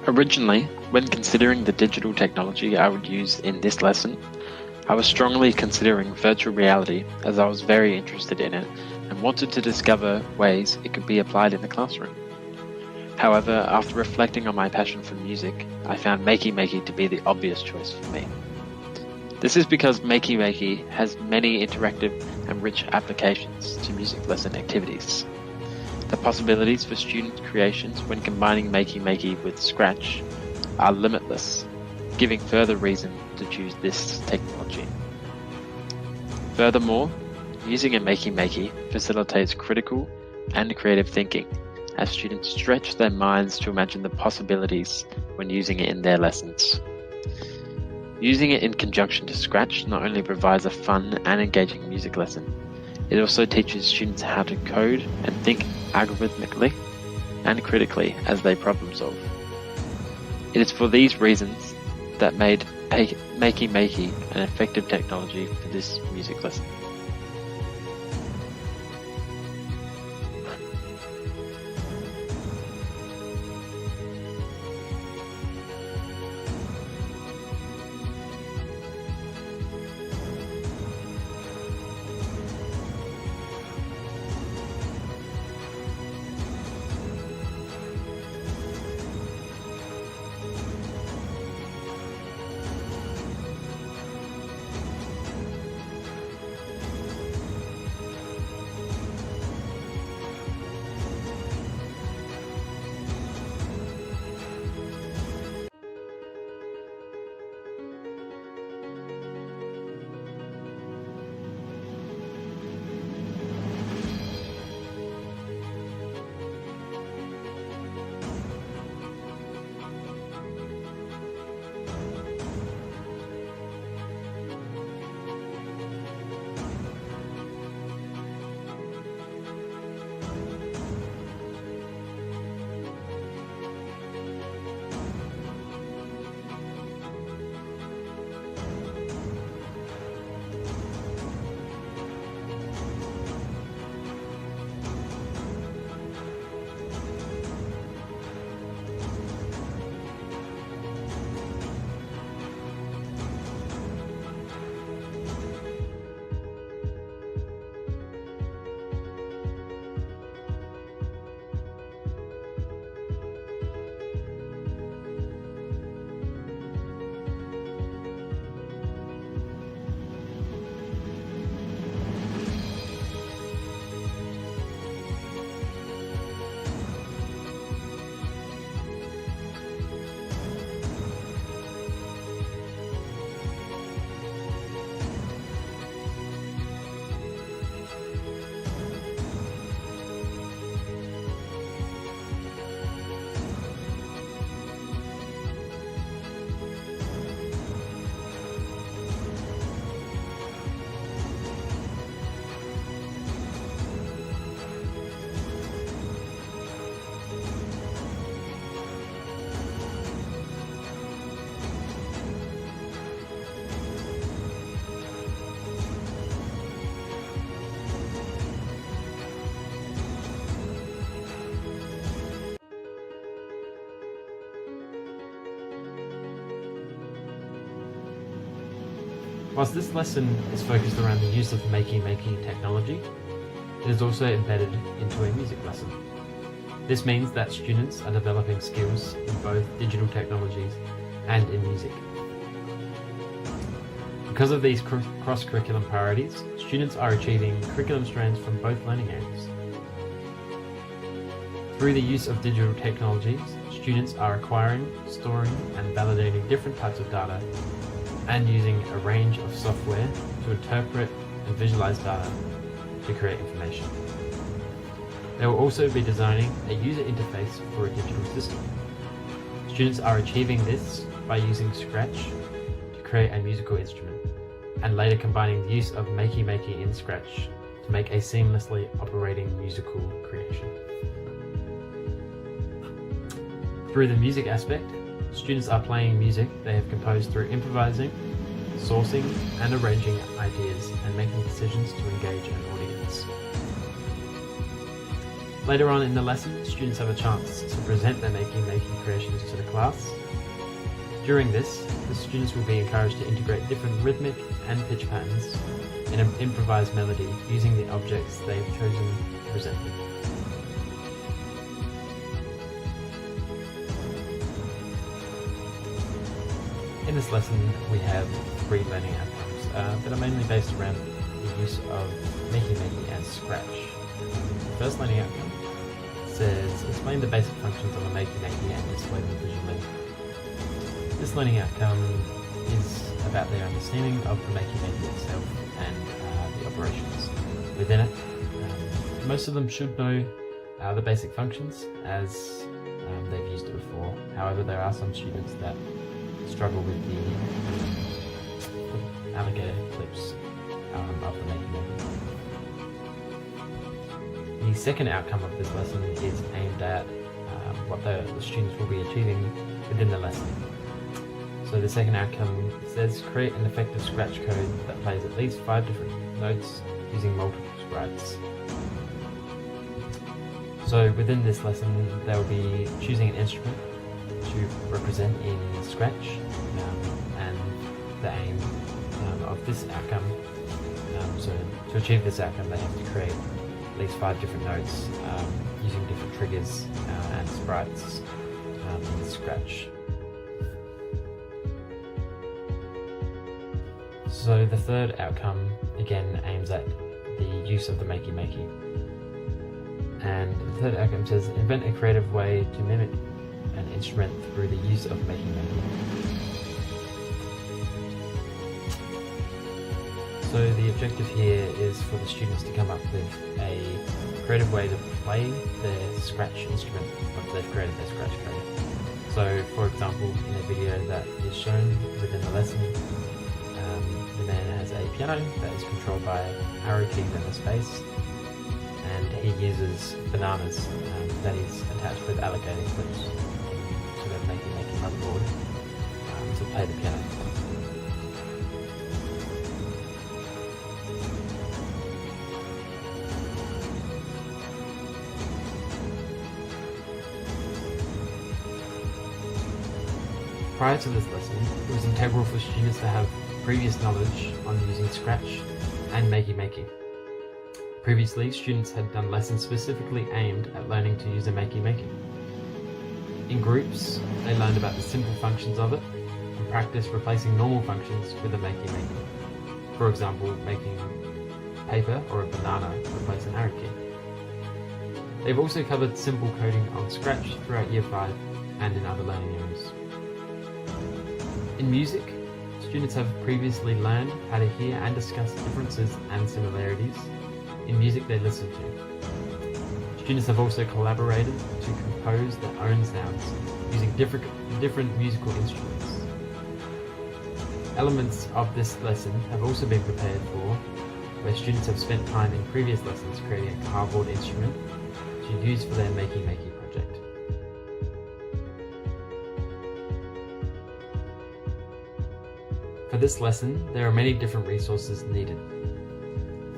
Originally, when considering the digital technology I would use in this lesson, I was strongly considering virtual reality as I was very interested in it and wanted to discover ways it could be applied in the classroom. However, after reflecting on my passion for music, I found Makey to be the obvious choice for me. This is because Makey has many interactive and rich applications to music lesson activities. The possibilities for student creations when combining Makey with Scratch are limitless, giving further reason to choose this technology. Furthermore, using a Makey facilitates critical and creative thinking as students stretch their minds to imagine the possibilities when using it in their lessons. Using it in conjunction to Scratch not only provides a fun and engaging music lesson, it also teaches students how to code and think algorithmically and critically as they problem solve. It is for these reasons that made Makey an effective technology for this music lesson. Whilst this lesson is focused around the use of Makey technology, it is also embedded into a music lesson. This means that students are developing skills in both digital technologies and in music. Because of these cross-curriculum priorities, students are achieving curriculum strands from both learning areas. Through the use of digital technologies, students are acquiring, storing, and validating different types of data and using a range of software to interpret and visualize data to create information. They will also be designing a user interface for a digital system. Students are achieving this by using Scratch to create a musical instrument, and later combining the use of Makey in Scratch to make a seamlessly operating musical creation. Through the music aspect, students are playing music they have composed through improvising, sourcing and arranging ideas and making decisions to engage an audience. Later on in the lesson, students have a chance to present their Makey creations to the class. During this, the students will be encouraged to integrate different rhythmic and pitch patterns in an improvised melody using the objects they have chosen to present. In this lesson, we have 3 learning outcomes that are mainly based around the use of Makey and Scratch. The first learning outcome says, explain the basic functions of a Makey and display them visually. This learning outcome is about their understanding of the Makey itself and the operations within it. Most of them should know the basic functions as they've used it before. However, there are some students that struggle with the alligator clips of the Makey. The second outcome of this lesson is aimed at what the students will be achieving within the lesson. So the second outcome says create an effective scratch code that plays at least 5 different notes using multiple sprites. So within this lesson they will be choosing an instrument to represent in Scratch, and the aim of this outcome, so to achieve this outcome they have to create at least 5 different notes using different triggers and sprites in Scratch. So the third outcome again aims at the use of the Makey. And the third outcome says invent a creative way to mimic an instrument through the use of Makey. So the objective here is for the students to come up with a creative way to play their Scratch instrument once they've created their Scratch code. So for example, in a video that is shown within the lesson, the man has a piano that is controlled by arrow keys and a space, and he uses bananas that is attached with alligator clips to the Makey motherboard to play the piano. Prior to this lesson, it was integral for students to have previous knowledge on using Scratch and Makey. Previously, students had done lessons specifically aimed at learning to use a Makey. In groups, they learned about the simple functions of it and practiced replacing normal functions with a Makey. For example, making paper or a banana replace an arrow key. They've also covered simple coding on Scratch throughout Year 5 and in other learning areas. In music, students have previously learned how to hear and discuss differences and similarities in music they listen to. Students have also collaborated to compose their own sounds using different musical instruments. Elements of this lesson have also been prepared for, where students have spent time in previous lessons creating a cardboard instrument to use for their Makey project. For this lesson, there are many different resources needed.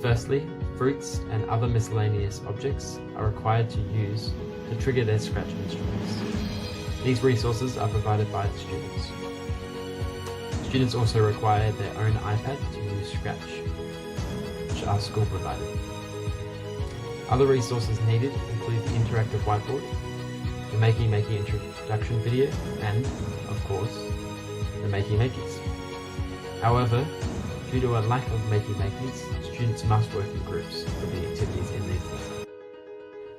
Firstly, fruits and other miscellaneous objects are required to use to trigger their Scratch instruments. These resources are provided by the students. Students also require their own iPad to use Scratch, which are school provided. Other resources needed include the interactive whiteboard, the Makey introduction video, and, of course, the Makeys. However, due to a lack of Makeys, students must work in groups for the activities in these lessons.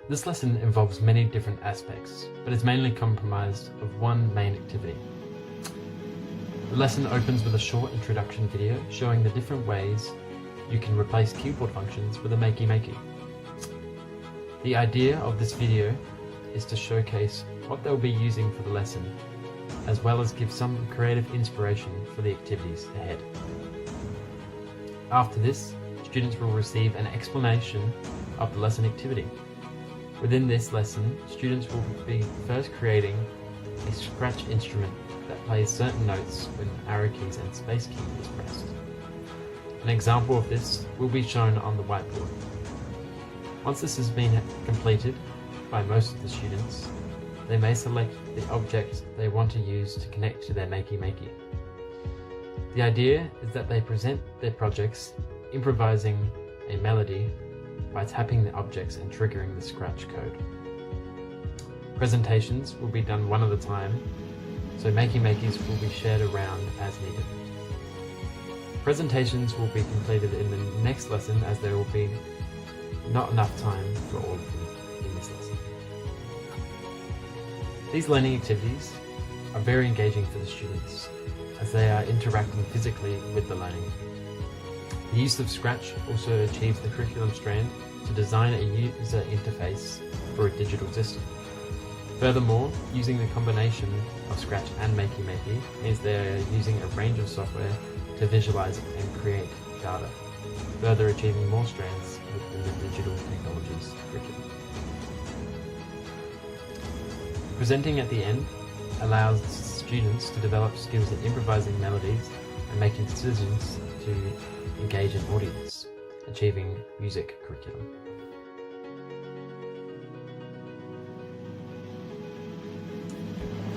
This lesson involves many different aspects, but is mainly comprised of one main activity. The lesson opens with a short introduction video showing the different ways you can replace keyboard functions with a Makey. The idea of this video is to showcase what they'll be using for the lesson, as well as give some creative inspiration for the activities ahead. After this, students will receive an explanation of the lesson activity. Within this lesson, students will be first creating a Scratch instrument that plays certain notes when arrow keys and space key is pressed. An example of this will be shown on the whiteboard. Once this has been completed, by most of the students, they may select the object they want to use to connect to their Makey. The idea is that they present their projects improvising a melody by tapping the objects and triggering the scratch code. Presentations will be done one at a time, so Makeys will be shared around as needed. Presentations will be completed in the next lesson, as there will be not enough time for all of them in this lesson. These learning activities are very engaging for the students, as they are interacting physically with the learning. The use of Scratch also achieves the curriculum strand to design a user interface for a digital system. Furthermore, using the combination of Scratch and Makey means they are using a range of software to visualize and create data, further achieving more strands within the digital technologies curriculum. Presenting at the end allows students to develop skills in improvising melodies and making decisions to engage an audience, achieving music curriculum.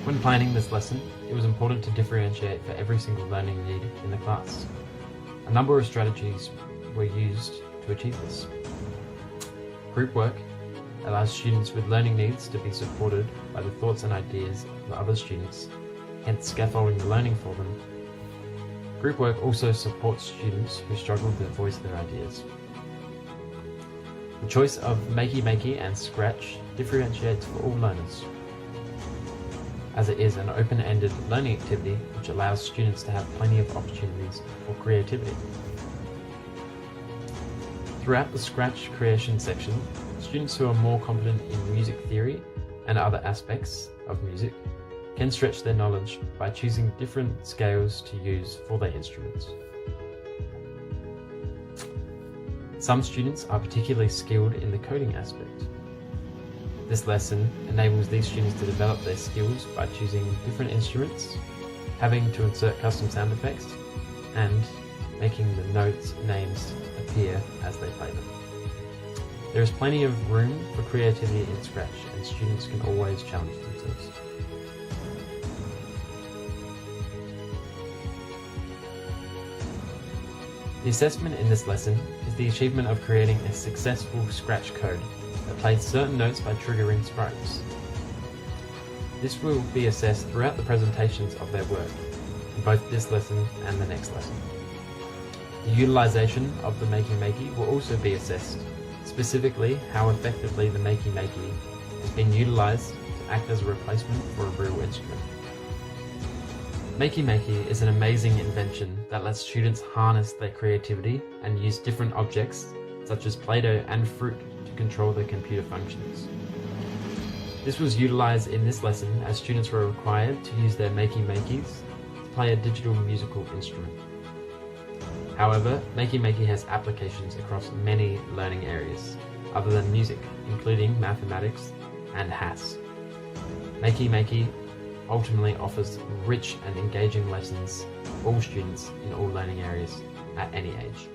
When planning this lesson, it was important to differentiate for every single learning need in the class. A number of strategies were used to achieve this. Group work allows students with learning needs to be supported by the thoughts and ideas of other students, hence scaffolding the learning for them. Group work also supports students who struggle to voice their ideas. The choice of Makey and Scratch differentiates for all learners, as it is an open-ended learning activity which allows students to have plenty of opportunities for creativity. Throughout the Scratch creation section, students who are more competent in music theory and other aspects of music can stretch their knowledge by choosing different scales to use for their instruments. Some students are particularly skilled in the coding aspect. This lesson enables these students to develop their skills by choosing different instruments, having to insert custom sound effects, and making the notes' names appear as they play them. There is plenty of room for creativity in Scratch, and students can always challenge themselves. The assessment in this lesson is the achievement of creating a successful Scratch code that plays certain notes by triggering sprites. This will be assessed throughout the presentations of their work, in both this lesson and the next lesson. The utilization of the Makey will also be assessed, specifically how effectively the Makey has been utilized to act as a replacement for a real instrument. Makey is an amazing invention that lets students harness their creativity and use different objects, such as Play-Doh and fruit, to control their computer functions. This was utilized in this lesson as students were required to use their Makeys to play a digital musical instrument. However, Makey has applications across many learning areas, other than music, including mathematics and HASS. Makey ultimately offers rich and engaging lessons for all students in all learning areas at any age.